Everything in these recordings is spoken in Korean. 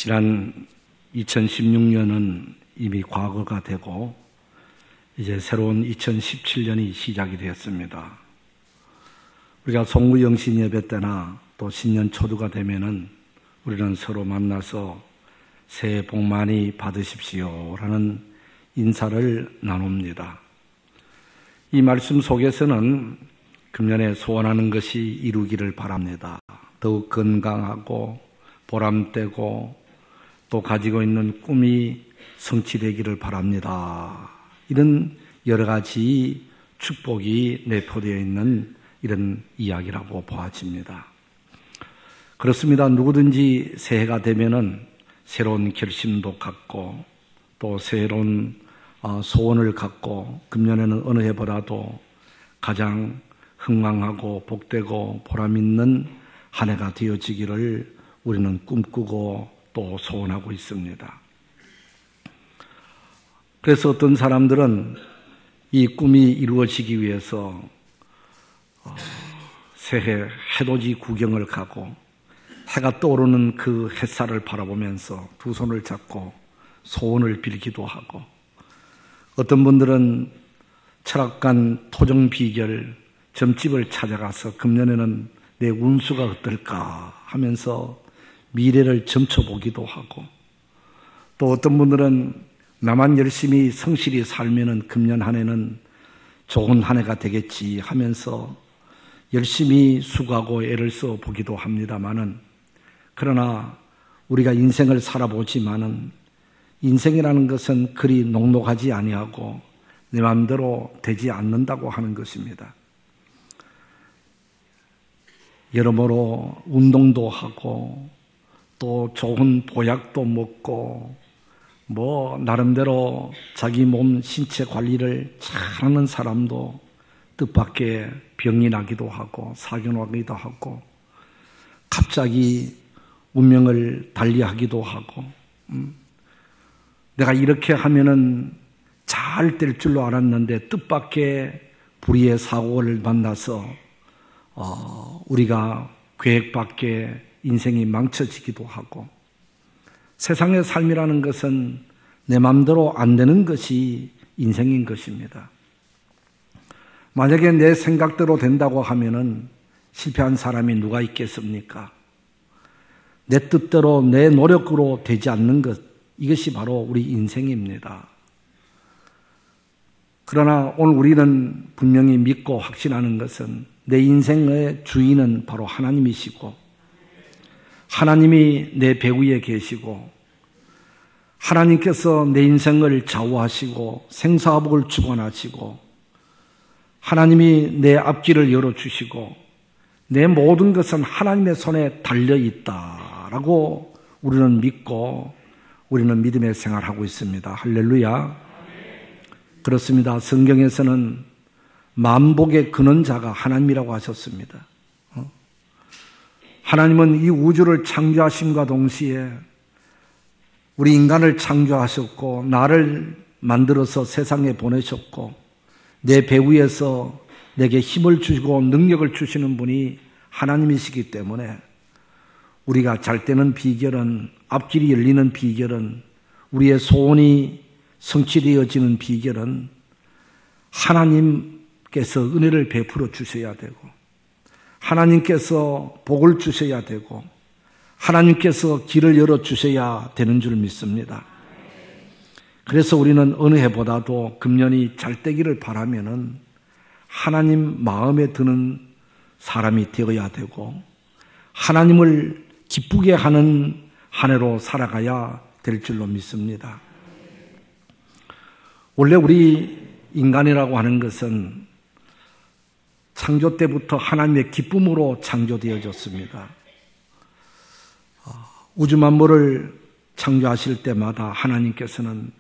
지난 2016년은 이미 과거가 되고 이제 새로운 2017년이 시작이 되었습니다. 우리가 송구영신 예배 때나 또 신년 초두가 되면은 우리는 서로 만나서 새해 복 많이 받으십시오 라는 인사를 나눕니다. 이 말씀 속에서는 금년에 소원하는 것이 이루기를 바랍니다. 더욱 건강하고 보람되고 또 가지고 있는 꿈이 성취되기를 바랍니다. 이런 여러 가지 축복이 내포되어 있는 이런 이야기라고 보아집니다. 그렇습니다. 누구든지 새해가 되면은 새로운 결심도 갖고 또 새로운 소원을 갖고 금년에는 어느 해보다도 가장 흥망하고 복되고 보람있는 한 해가 되어지기를 우리는 꿈꾸고 또 소원하고 있습니다. 그래서 어떤 사람들은 이 꿈이 이루어지기 위해서 새해 해돋이 구경을 가고 해가 떠오르는 그 햇살을 바라보면서 두 손을 잡고 소원을 빌기도 하고, 어떤 분들은 철학관 토정 비결 점집을 찾아가서 금년에는 내 운수가 어떨까 하면서 미래를 점쳐보기도 하고, 또 어떤 분들은 나만 열심히 성실히 살면은 금년 한 해는 좋은 한 해가 되겠지 하면서 열심히 수고하고 애를 써 보기도 합니다만은, 그러나 우리가 인생을 살아보지만은 인생이라는 것은 그리 녹록하지 아니하고 내 마음대로 되지 않는다고 하는 것입니다. 여러모로 운동도 하고 또 좋은 보약도 먹고 나름대로 자기 몸 신체 관리를 잘하는 사람도 뜻밖의 병이 나기도 하고 사견하기도 하고 갑자기 운명을 달리하기도 하고, 내가 이렇게 하면은 잘 될 줄로 알았는데 뜻밖의 불의의 사고를 만나서 우리가 계획 밖에 인생이 망쳐지기도 하고, 세상의 삶이라는 것은 내 마음대로 안 되는 것이 인생인 것입니다. 만약에 내 생각대로 된다고 하면은 실패한 사람이 누가 있겠습니까? 내 뜻대로 내 노력으로 되지 않는 것, 이것이 바로 우리 인생입니다. 그러나 오늘 우리는 분명히 믿고 확신하는 것은 내 인생의 주인은 바로 하나님이시고, 하나님이 내 배후에 계시고, 하나님께서 내 인생을 좌우하시고 생사복을 주관하시고, 하나님이 내 앞길을 열어주시고 내 모든 것은 하나님의 손에 달려있다라고 우리는 믿고 우리는 믿음의 생활하고 있습니다. 할렐루야. 그렇습니다. 성경에서는 만복의 근원자가 하나님이라고 하셨습니다. 하나님은 이 우주를 창조하심과 동시에 우리 인간을 창조하셨고 나를 만들어서 세상에 보내셨고 내 배후에서 내게 힘을 주시고 능력을 주시는 분이 하나님이시기 때문에 우리가 잘 되는 비결은, 앞길이 열리는 비결은, 우리의 소원이 성취되어지는 비결은 하나님께서 은혜를 베풀어 주셔야 되고, 하나님께서 복을 주셔야 되고, 하나님께서 길을 열어 주셔야 되는 줄 믿습니다. 그래서 우리는 어느 해보다도 금년이 잘 되기를 바라면은 하나님 마음에 드는 사람이 되어야 되고 하나님을 기쁘게 하는 한 해로 살아가야 될 줄로 믿습니다. 원래 우리 인간이라고 하는 것은 창조 때부터 하나님의 기쁨으로 창조되어졌습니다. 우주 만물을 창조하실 때마다 하나님께서는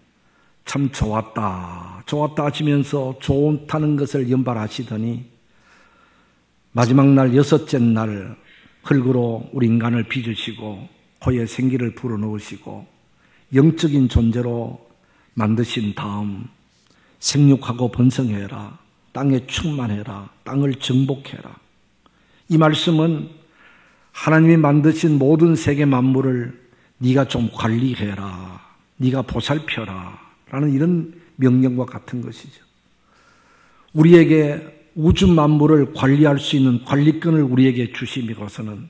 참 좋았다 하시면서 좋다는 것을 연발하시더니 마지막 날 여섯째 날 흙으로 우리 인간을 빚으시고 코에 생기를 불어넣으시고 영적인 존재로 만드신 다음 생육하고 번성해라, 땅에 충만해라, 땅을 정복해라. 이 말씀은 하나님이 만드신 모든 세계 만물을 네가 좀 관리해라, 네가 보살펴라 라는 이런 명령과 같은 것이죠. 우리에게 우주 만물을 관리할 수 있는 관리권을 우리에게 주심이고서는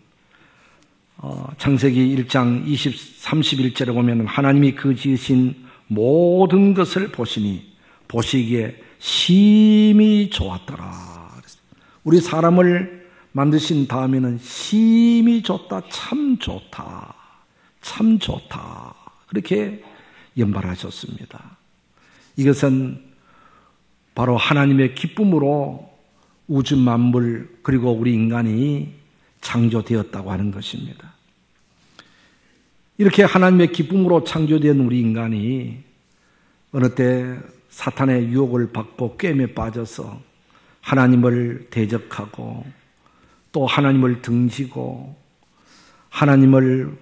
창세기 1장 31절에 보면 하나님이 그 지으신 모든 것을 보시니 보시기에 심히 좋았더라. 우리 사람을 만드신 다음에는 심히 좋다, 참 좋다, 참 좋다 그렇게 연발하셨습니다. 이것은 바로 하나님의 기쁨으로 우주 만물 그리고 우리 인간이 창조되었다고 하는 것입니다. 이렇게 하나님의 기쁨으로 창조된 우리 인간이 어느 때 사탄의 유혹을 받고 꾀임에 빠져서 하나님을 대적하고 또 하나님을 등지고 하나님을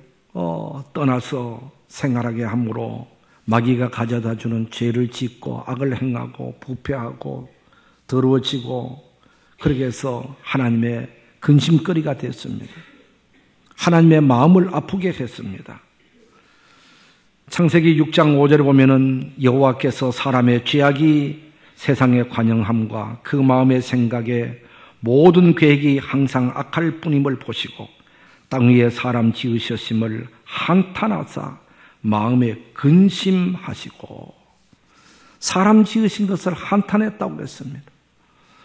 떠나서 생활하게 함으로 마귀가 가져다주는 죄를 짓고 악을 행하고 부패하고 더러워지고 그렇게 해서 하나님의 근심거리가 됐습니다. 하나님의 마음을 아프게 했습니다. 창세기 6장 5절에 보면은 여호와께서 사람의 죄악이 세상에 관영함과 그 마음의 생각에 모든 계획이 항상 악할 뿐임을 보시고 땅 위에 사람 지으셨음을 한탄하사 마음에 근심하시고 사람 지으신 것을 한탄했다고 했습니다.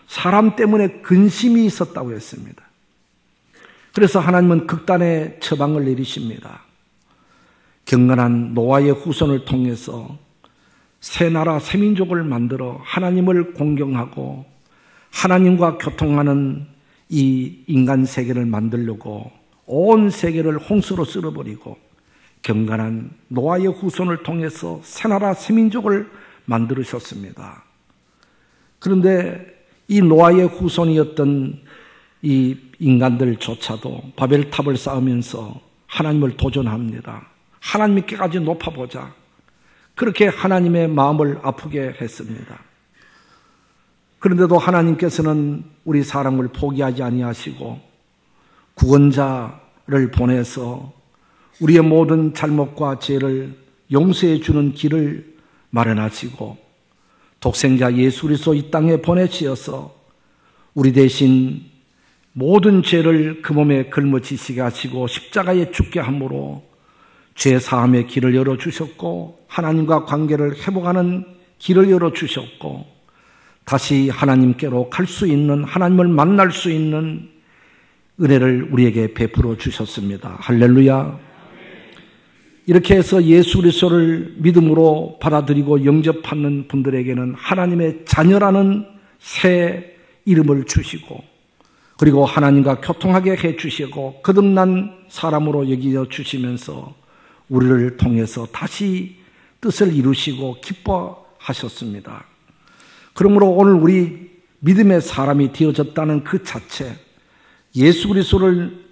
사람 때문에 근심이 있었다고 했습니다. 그래서 하나님은 극단의 처방을 내리십니다. 경건한 노아의 후손을 통해서 새 나라 새 민족을 만들어 하나님을 공경하고 하나님과 교통하는 이 인간 세계를 만들려고 온 세계를 홍수로 쓸어버리고 경건한 노아의 후손을 통해서 새 나라 새 민족을 만들으셨습니다. 그런데 이 노아의 후손이었던 이 인간들조차도 바벨탑을 쌓으면서 하나님을 도전합니다. 하나님께까지 높아보자. 그렇게 하나님의 마음을 아프게 했습니다. 그런데도 하나님께서는 우리 사람을 포기하지 아니하시고 구원자를 보내서 우리의 모든 잘못과 죄를 용서해 주는 길을 마련하시고 독생자 예수 그리스도 이 땅에 보내시어서 우리 대신 모든 죄를 그 몸에 걸머지시게 하시고 십자가에 죽게 함으로 죄 사함의 길을 열어주셨고 하나님과 관계를 회복하는 길을 열어주셨고 다시 하나님께로 갈 수 있는 하나님을 만날 수 있는 은혜를 우리에게 베풀어 주셨습니다. 할렐루야. 이렇게 해서 예수 그리스도를 믿음으로 받아들이고 영접하는 분들에게는 하나님의 자녀라는 새 이름을 주시고 그리고 하나님과 교통하게 해주시고 거듭난 사람으로 여겨 주시면서 우리를 통해서 다시 뜻을 이루시고 기뻐하셨습니다. 그러므로 오늘 우리 믿음의 사람이 되어졌다는 그 자체, 예수 그리스도를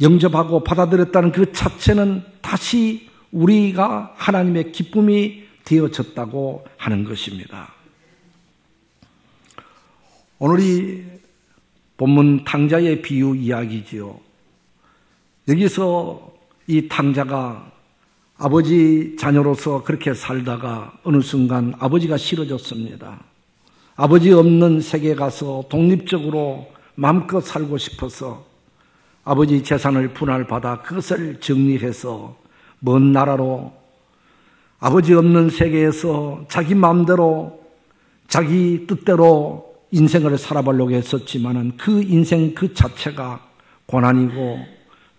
영접하고 받아들였다는 그 자체는 다시 우리가 하나님의 기쁨이 되어졌다고 하는 것입니다. 오늘이 본문 탕자의 비유 이야기지요. 여기서 이 탕자가 아버지 자녀로서 그렇게 살다가 어느 순간 아버지가 싫어졌습니다. 아버지 없는 세계에 가서 독립적으로 마음껏 살고 싶어서 아버지 재산을 분할받아 그것을 정리해서 먼 나라로 아버지 없는 세계에서 자기 마음대로 자기 뜻대로 인생을 살아보려고 했었지만은 그 인생 그 자체가 고난이고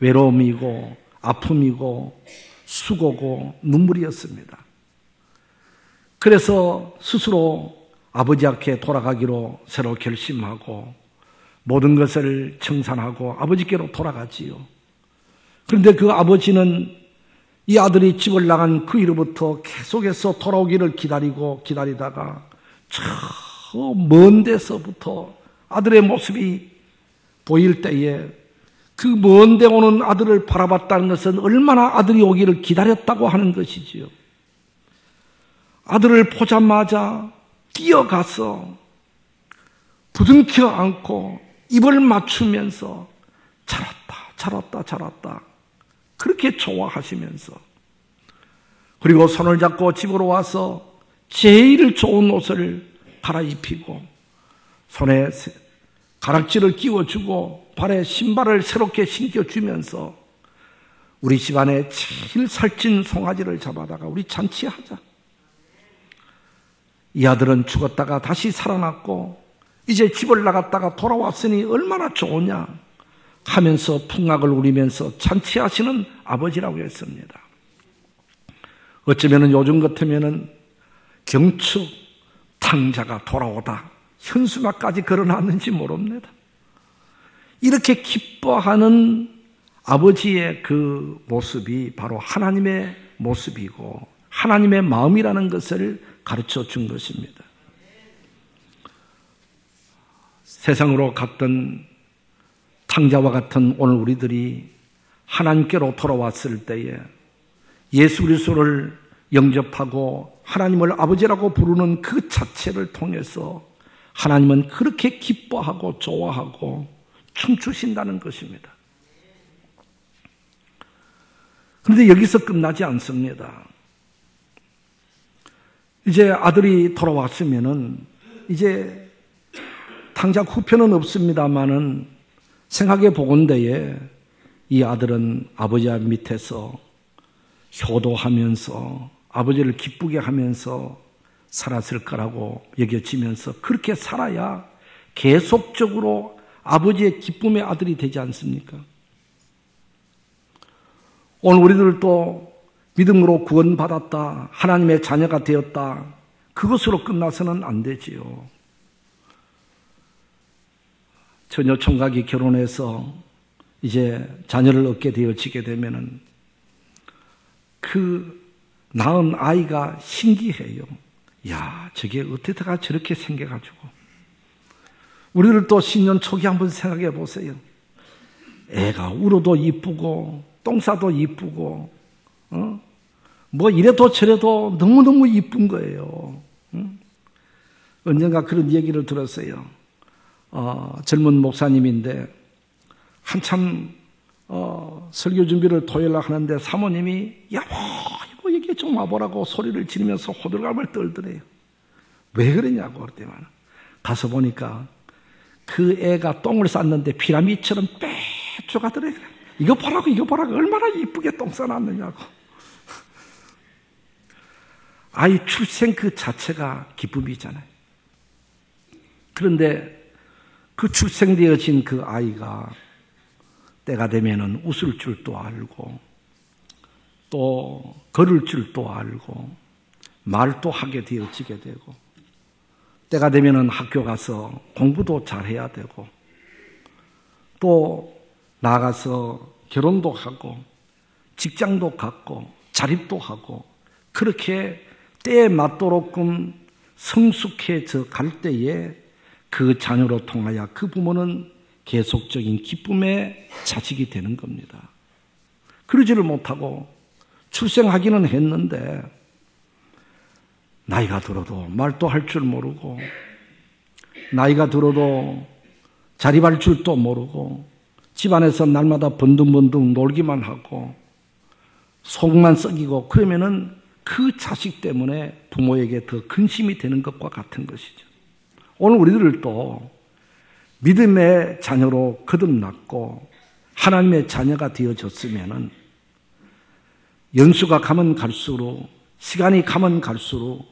외로움이고 아픔이고 수고고 눈물이었습니다. 그래서 스스로 아버지 앞에 돌아가기로 새로 결심하고 모든 것을 청산하고 아버지께로 돌아가지요. 그런데 그 아버지는 이 아들이 집을 나간 그 이후부터 계속해서 돌아오기를 기다리다가 저 먼 데서부터 아들의 모습이 보일 때에 그 먼 데 오는 아들을 바라봤다는 것은 얼마나 아들이 오기를 기다렸다고 하는 것이지요. 아들을 보자마자 뛰어가서 부둥켜 안고 입을 맞추면서 잘 왔다 그렇게 좋아하시면서 그리고 손을 잡고 집으로 와서 제일 좋은 옷을 갈아입히고 손에 가락지를 끼워주고 발에 신발을 새롭게 신겨주면서 우리 집안에 제일 살찐 송아지를 잡아다가 우리 잔치하자. 이 아들은 죽었다가 다시 살아났고 이제 집을 나갔다가 돌아왔으니 얼마나 좋으냐 하면서 풍악을 울리면서 잔치하시는 아버지라고 했습니다. 어쩌면 요즘 같으면 경축 탕자가 돌아오다 현수막까지 걸어놨는지 모릅니다. 이렇게 기뻐하는 아버지의 그 모습이 바로 하나님의 모습이고 하나님의 마음이라는 것을 가르쳐 준 것입니다. 세상으로 갔던 탕자와 같은 오늘 우리들이 하나님께로 돌아왔을 때에 예수 그리스도를 영접하고 하나님을 아버지라고 부르는 그 자체를 통해서 하나님은 그렇게 기뻐하고 좋아하고 춤추신다는 것입니다. 그런데 여기서 끝나지 않습니다. 이제 아들이 돌아왔으면은 이제 탕자 후편은 없습니다만은 생각해 보건대에 이 아들은 아버지 밑에서 효도하면서 아버지를 기쁘게 하면서 살았을 거라고 여겨지면서 그렇게 살아야 계속적으로 아버지의 기쁨의 아들이 되지 않습니까? 오늘 우리들도 믿음으로 구원받았다, 하나님의 자녀가 되었다, 그것으로 끝나서는 안 되지요. 처녀 총각이 결혼해서 이제 자녀를 얻게 되어지게 되면은 그 낳은 아이가 신기해요. 야, 저게 어떻게다가 저렇게 생겨가지고. 우리들도 신년 초기 한번 생각해 보세요. 애가 울어도 이쁘고 똥 싸도 이쁘고 뭐 이래도 저래도 너무너무 이쁜 거예요. 언젠가 그런 얘기를 들었어요. 젊은 목사님인데 한참 설교 준비를 토요일날 하는데 사모님이 여보 여기 좀 와보라고 소리를 지르면서 호들갑을 떨더래요. 왜 그러냐고 그랬더니 가서 보니까 그 애가 똥을 쌌는데 피라미드처럼 빼쪽하더래요. 이거 보라고 얼마나 이쁘게 똥 싸놨느냐고. 아이 출생 그 자체가 기쁨이잖아요. 그런데 그 출생되어진 그 아이가 때가 되면은 웃을 줄도 알고 또 걸을 줄도 알고 말도 하게 되어지게 되고 때가 되면은 학교 가서 공부도 잘해야 되고 또 나가서 결혼도 하고 직장도 갖고 자립도 하고 그렇게 때에 맞도록끔 성숙해져 갈 때에 그 자녀로 통하여 그 부모는 계속적인 기쁨의 자식이 되는 겁니다. 그러지를 못하고 출생하기는 했는데 나이가 들어도 말도 할 줄 모르고 나이가 들어도 자립할 줄도 모르고 집안에서 날마다 번둥번둥 놀기만 하고 속만 썩이고 그러면은 그 자식 때문에 부모에게 더 근심이 되는 것과 같은 것이죠. 오늘 우리들도 믿음의 자녀로 거듭났고 하나님의 자녀가 되어졌으면은 연수가 가면 갈수록 시간이 가면 갈수록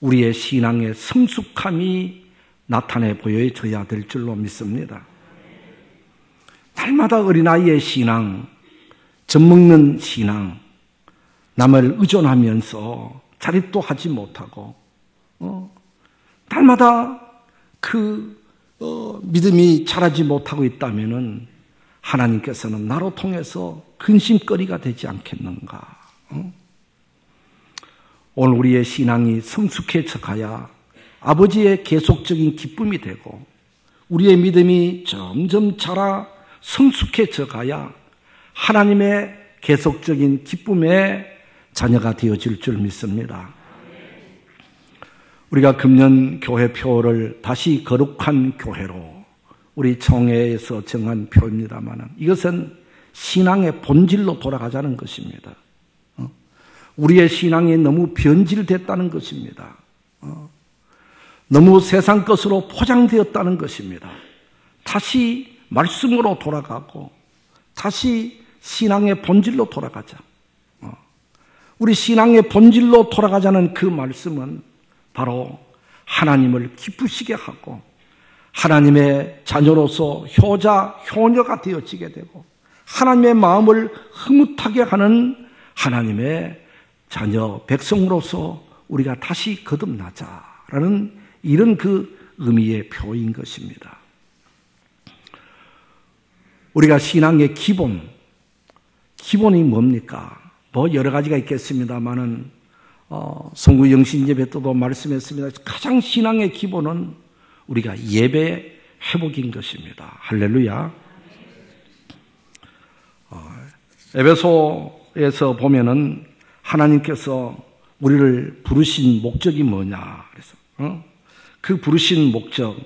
우리의 신앙의 성숙함이 나타내 보여져야 될 줄로 믿습니다. 날마다 어린아이의 신앙, 젖먹는 신앙, 남을 의존하면서 자립도 하지 못하고 날마다 그 믿음이 자라지 못하고 있다면은 하나님께서는 나로 통해서 근심거리가 되지 않겠는가? 오늘 우리의 신앙이 성숙해져 가야 아버지의 계속적인 기쁨이 되고 우리의 믿음이 점점 자라 성숙해져 가야 하나님의 계속적인 기쁨의 자녀가 되어질 줄 믿습니다. 우리가 금년 교회표를 다시 거룩한 교회로 우리 총회에서 정한 표입니다만 이것은 신앙의 본질로 돌아가자는 것입니다. 우리의 신앙이 너무 변질됐다는 것입니다. 너무 세상 것으로 포장되었다는 것입니다. 다시 말씀으로 돌아가고 다시 신앙의 본질로 돌아가자. 우리 신앙의 본질로 돌아가자는 그 말씀은 바로 하나님을 기쁘시게 하고 하나님의 자녀로서 효자, 효녀가 되어지게 되고 하나님의 마음을 흐뭇하게 하는 하나님의 자녀, 백성으로서 우리가 다시 거듭나자라는 이런 그 의미의 표인 것입니다. 우리가 신앙의 기본이 뭡니까? 여러 가지가 있겠습니다만은 성구 영신예배 때도 말씀했습니다. 가장 신앙의 기본은 우리가 예배 회복인 것입니다. 할렐루야. 에베소에서 보면은 하나님께서 우리를 부르신 목적이 뭐냐 그래서 그 부르신 목적,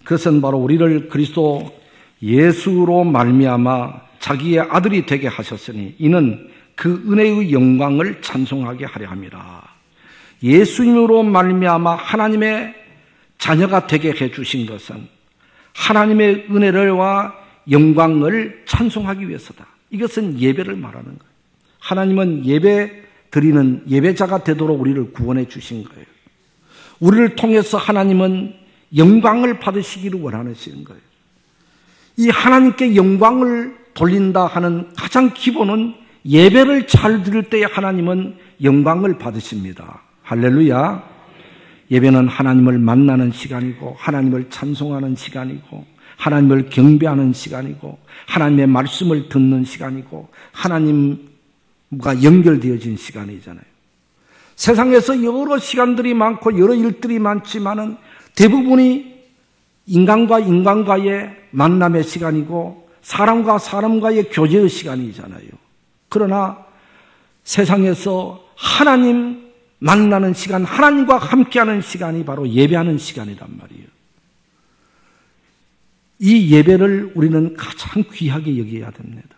그것은 바로 우리를 그리스도 예수로 말미암아 자기의 아들이 되게 하셨으니 이는 그 은혜의 영광을 찬송하게 하려 함이라. 예수님으로 말미암아 하나님의 자녀가 되게 해주신 것은 하나님의 은혜와 영광을 찬송하기 위해서다. 이것은 예배를 말하는 거예요. 하나님은 예배 드리는 예배자가 되도록 우리를 구원해 주신 거예요. 우리를 통해서 하나님은 영광을 받으시기를 원하시는 거예요. 이 하나님께 영광을 돌린다 하는 가장 기본은 예배를 잘 드릴 때에 하나님은 영광을 받으십니다. 할렐루야. 예배는 하나님을 만나는 시간이고 하나님을 찬송하는 시간이고 하나님을 경배하는 시간이고 하나님의 말씀을 듣는 시간이고 하나님과 연결되어진 시간이잖아요. 세상에서 여러 시간들이 많고 여러 일들이 많지만은 대부분이 인간과 인간과의 만남의 시간이고 사람과 사람과의 교제의 시간이잖아요. 그러나 세상에서 하나님 만나는 시간, 하나님과 함께하는 시간이 바로 예배하는 시간이란 말이에요. 이 예배를 우리는 가장 귀하게 여겨야 됩니다.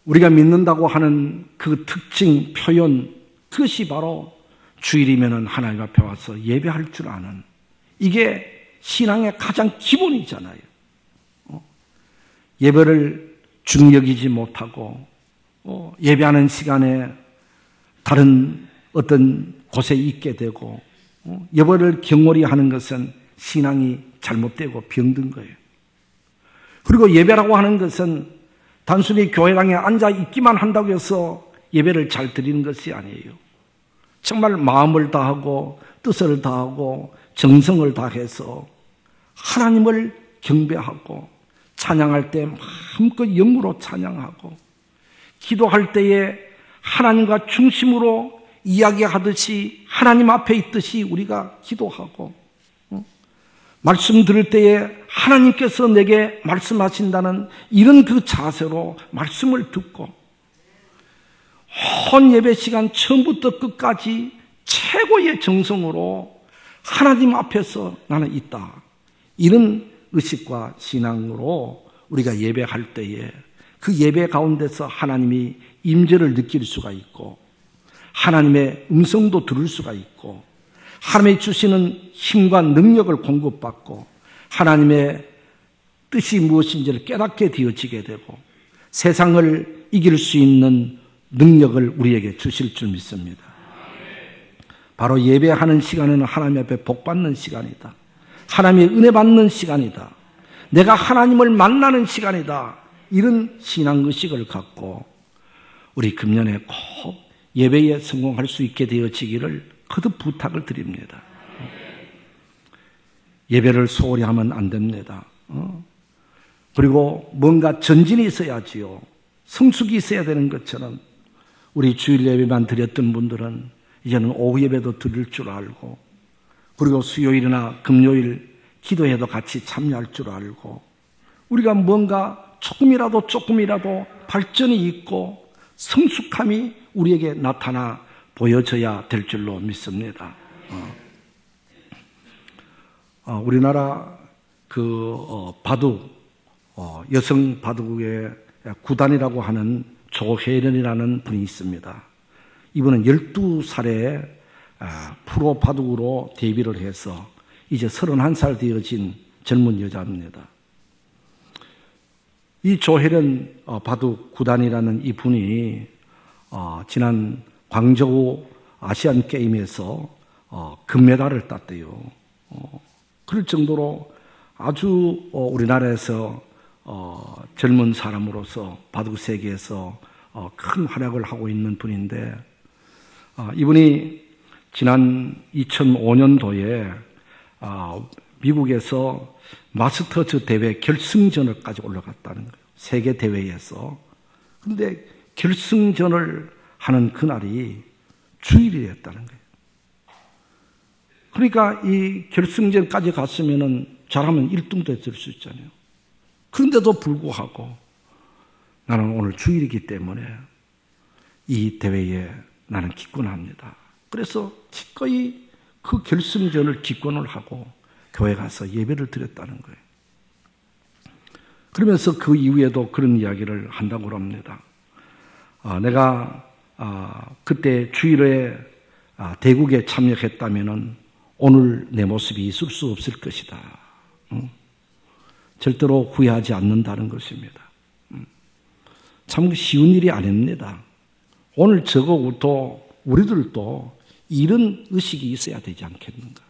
우리가 믿는다고 하는 그 특징, 표현, 그것이 바로 주일이면 하나님 앞에 와서 예배할 줄 아는, 이게 신앙의 가장 기본이잖아요. 예배를 중요하지 못하고 예배하는 시간에 다른 어떤 곳에 있게 되고 예배를 경홀히 하는 것은 신앙이 잘못되고 병든 거예요. 그리고 예배라고 하는 것은 단순히 교회당에 앉아 있기만 한다고 해서 예배를 잘 드리는 것이 아니에요. 정말 마음을 다하고 뜻을 다하고 정성을 다해서 하나님을 경배하고 찬양할 때 마음껏 영으로 찬양하고 기도할 때에 하나님과 중심으로 이야기하듯이 하나님 앞에 있듯이 우리가 기도하고 말씀 들을 때에 하나님께서 내게 말씀하신다는 이런 그 자세로 말씀을 듣고 온 예배 시간 처음부터 끝까지 최고의 정성으로 하나님 앞에서 나는 있다. 이런 의식과 신앙으로 우리가 예배할 때에 그 예배 가운데서 하나님이 임재를 느낄 수가 있고 하나님의 음성도 들을 수가 있고 하나님이 주시는 힘과 능력을 공급받고 하나님의 뜻이 무엇인지를 깨닫게 되어지게 되고 세상을 이길 수 있는 능력을 우리에게 주실 줄 믿습니다. 바로 예배하는 시간에는 하나님 앞에 복받는 시간이다. 하나님의 은혜 받는 시간이다. 내가 하나님을 만나는 시간이다. 이런 신앙의식을 갖고 우리 금년에 꼭 예배에 성공할 수 있게 되어지기를 거듭 부탁을 드립니다. 예배를 소홀히 하면 안 됩니다. 그리고 뭔가 전진이 있어야지요. 성숙이 있어야 되는 것처럼 우리 주일 예배만 드렸던 분들은 이제는 오후 예배도 드릴 줄 알고 그리고 수요일이나 금요일 기도회도 같이 참여할 줄 알고 우리가 뭔가 조금이라도 발전이 있고 성숙함이 우리에게 나타나 보여져야 될 줄로 믿습니다. 우리나라 바둑, 여성 바둑의 구단이라고 하는 조혜련이라는 분이 있습니다. 이분은 12살에 프로 바둑으로 데뷔를 해서 이제 31살 되어진 젊은 여자입니다. 이 조혜련 바둑 구단이라는 이 분이 지난 광저우 아시안 게임에서 금메달을 땄대요. 그럴 정도로 아주 우리나라에서 젊은 사람으로서 바둑 세계에서 큰 활약을 하고 있는 분인데, 이분이 지난 2005년도에 미국에서 마스터즈 대회 결승전을까지 올라갔다는 거예요. 세계 대회에서. 그런데 결승전을 하는 그날이 주일이었다는 거예요. 그러니까 이 결승전까지 갔으면은 잘하면 1등도 했을 수 있잖아요. 그런데도 불구하고 나는 오늘 주일이기 때문에 이 대회에 나는 기권합니다. 그래서 기꺼이 그 결승전을 기권을 하고 교회 가서 예배를 드렸다는 거예요. 그러면서 그 이후에도 그런 이야기를 한다고 합니다. 내가 그때 주일에 대국에 참여했다면은 오늘 내 모습이 있을 수 없을 것이다. 절대로 후회하지 않는다는 것입니다. 참 쉬운 일이 아닙니다. 오늘 저거부터 우리들도 이런 의식이 있어야 되지 않겠는가.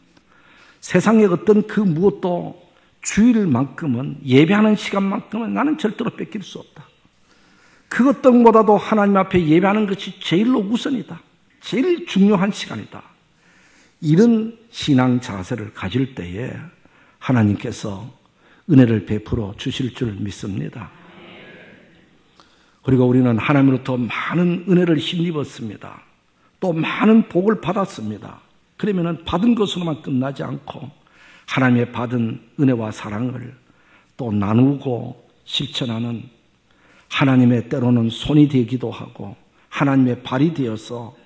세상의 어떤 그 무엇도 주일만큼은, 예배하는 시간만큼은 나는 절대로 뺏길 수 없다. 그 어떤 것보다도 하나님 앞에 예배하는 것이 제일로 우선이다. 제일 중요한 시간이다. 이런 신앙 자세를 가질 때에 하나님께서 은혜를 베풀어 주실 줄 믿습니다. 그리고 우리는 하나님으로부터 많은 은혜를 힘입었습니다. 또 많은 복을 받았습니다. 그러면 받은 것으로만 끝나지 않고 하나님의 받은 은혜와 사랑을 또 나누고 실천하는 하나님의 때로는 손이 되기도 하고 하나님의 발이 되어서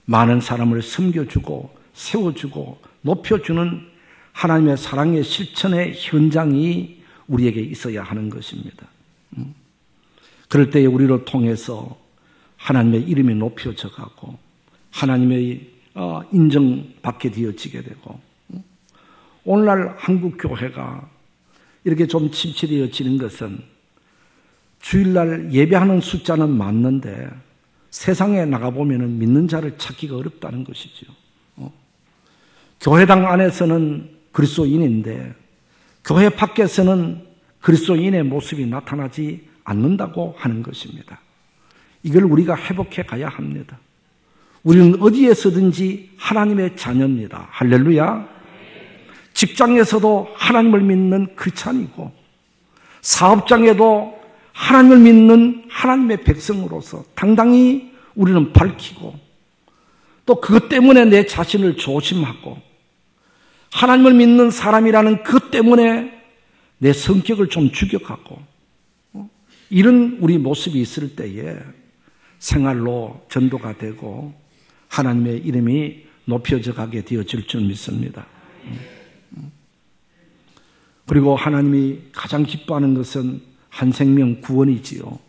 많은 사람을 섬겨주고 세워주고 높여주는 하나님의 사랑의 실천의 현장이 우리에게 있어야 하는 것입니다. 그럴 때에 우리를 통해서 하나님의 이름이 높여져 가고 하나님의 인정받게 되어지게 되고, 오늘날 한국 교회가 이렇게 좀 침체되어지는 것은 주일날 예배하는 숫자는 많는데 세상에 나가보면 믿는 자를 찾기가 어렵다는 것이죠. 교회당 안에서는 그리스도인인데 교회 밖에서는 그리스도인의 모습이 나타나지 않는다고 하는 것입니다. 이걸 우리가 회복해 가야 합니다. 우리는 어디에서든지 하나님의 자녀입니다. 할렐루야. 직장에서도 하나님을 믿는 크리스찬이고 사업장에도 하나님을 믿는 하나님의 백성으로서 당당히 우리는 밝히고 또 그것 때문에 내 자신을 조심하고 하나님을 믿는 사람이라는 그것 때문에 내 성격을 좀 죽여가고 이런 우리 모습이 있을 때에 생활로 전도가 되고 하나님의 이름이 높여져 가게 되어질 줄 믿습니다. 그리고 하나님이 가장 기뻐하는 것은 한 생명 구원이지요.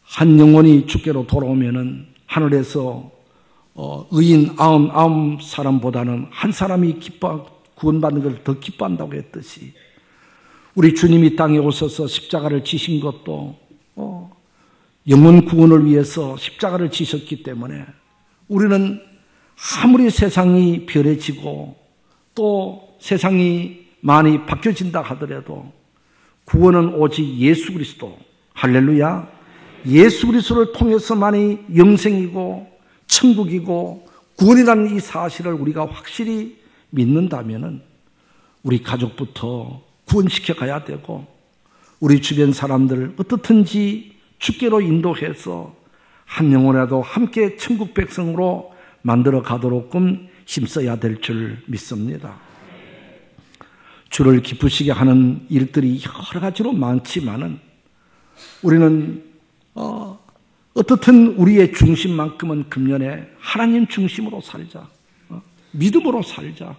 한 영혼이 주께로 돌아오면은 하늘에서 의인 99사람보다는 한 사람이 구원받는 것을 더 기뻐한다고 했듯이 우리 주님이 땅에 오셔서 십자가를 지신 것도 영혼 구원을 위해서 십자가를 지셨기 때문에 우리는 아무리 세상이 변해지고 또 세상이 많이 바뀌어진다 하더라도 구원은 오직 예수 그리스도, 할렐루야, 예수 그리스도를 통해서만이 영생이고 천국이고 구원이라는 이 사실을 우리가 확실히 믿는다면 우리 가족부터 구원시켜 가야 되고 우리 주변 사람들을 어떻든지 주께로 인도해서 한 영혼이라도 함께 천국 백성으로 만들어 가도록끔 힘써야 될 줄 믿습니다. 주를 기쁘시게 하는 일들이 여러 가지로 많지만은 우리는 어떻든 우리의 중심만큼은 금년에 하나님 중심으로 살자. 믿음으로 살자.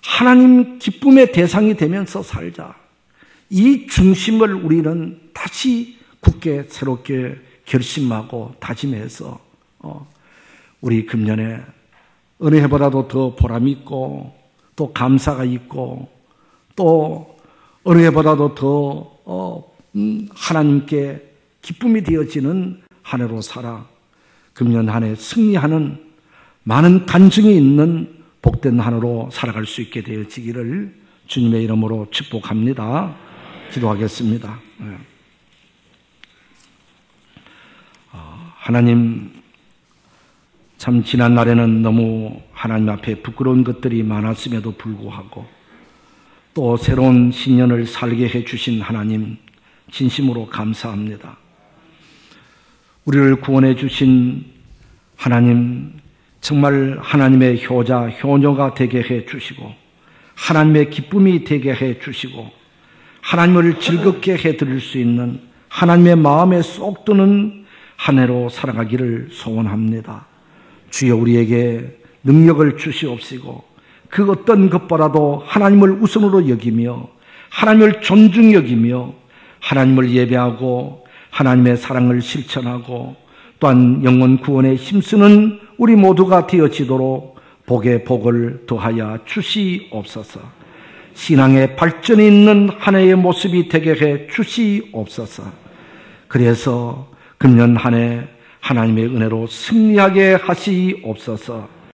하나님 기쁨의 대상이 되면서 살자. 이 중심을 우리는 다시 굳게 새롭게 결심하고 다짐해서 우리 금년에 어느 해보다도 더 보람 있고 또 감사가 있고 또 어느 해보다도 더 하나님께 기쁨이 되어지는 한 해로 살아 금년 한 해 승리하는 많은 간증이 있는 복된 한 해로 살아갈 수 있게 되어지기를 주님의 이름으로 축복합니다. 기도하겠습니다. 하나님, 참 지난 날에는 너무 하나님 앞에 부끄러운 것들이 많았음에도 불구하고 또 새로운 신년을 살게 해주신 하나님 진심으로 감사합니다. 우리를 구원해 주신 하나님, 정말 하나님의 효자, 효녀가 되게 해 주시고 하나님의 기쁨이 되게 해 주시고 하나님을 즐겁게 해드릴 수 있는 하나님의 마음에 쏙 드는 한 해로 살아가기를 소원합니다. 주여, 우리에게 능력을 주시옵시고 그 어떤 것보다도 하나님을 우선으로 여기며 하나님을 존중 여기며 하나님을 예배하고 하나님의 사랑을 실천하고 또한 영혼 구원에 힘쓰는 우리 모두가 되어지도록 복에 복을 더하여 주시옵소서. 신앙의 발전이 있는 한 해의 모습이 되게 해 주시옵소서. 그래서 금년 한 해 하나님의 은혜로 승리하게 하시옵소서.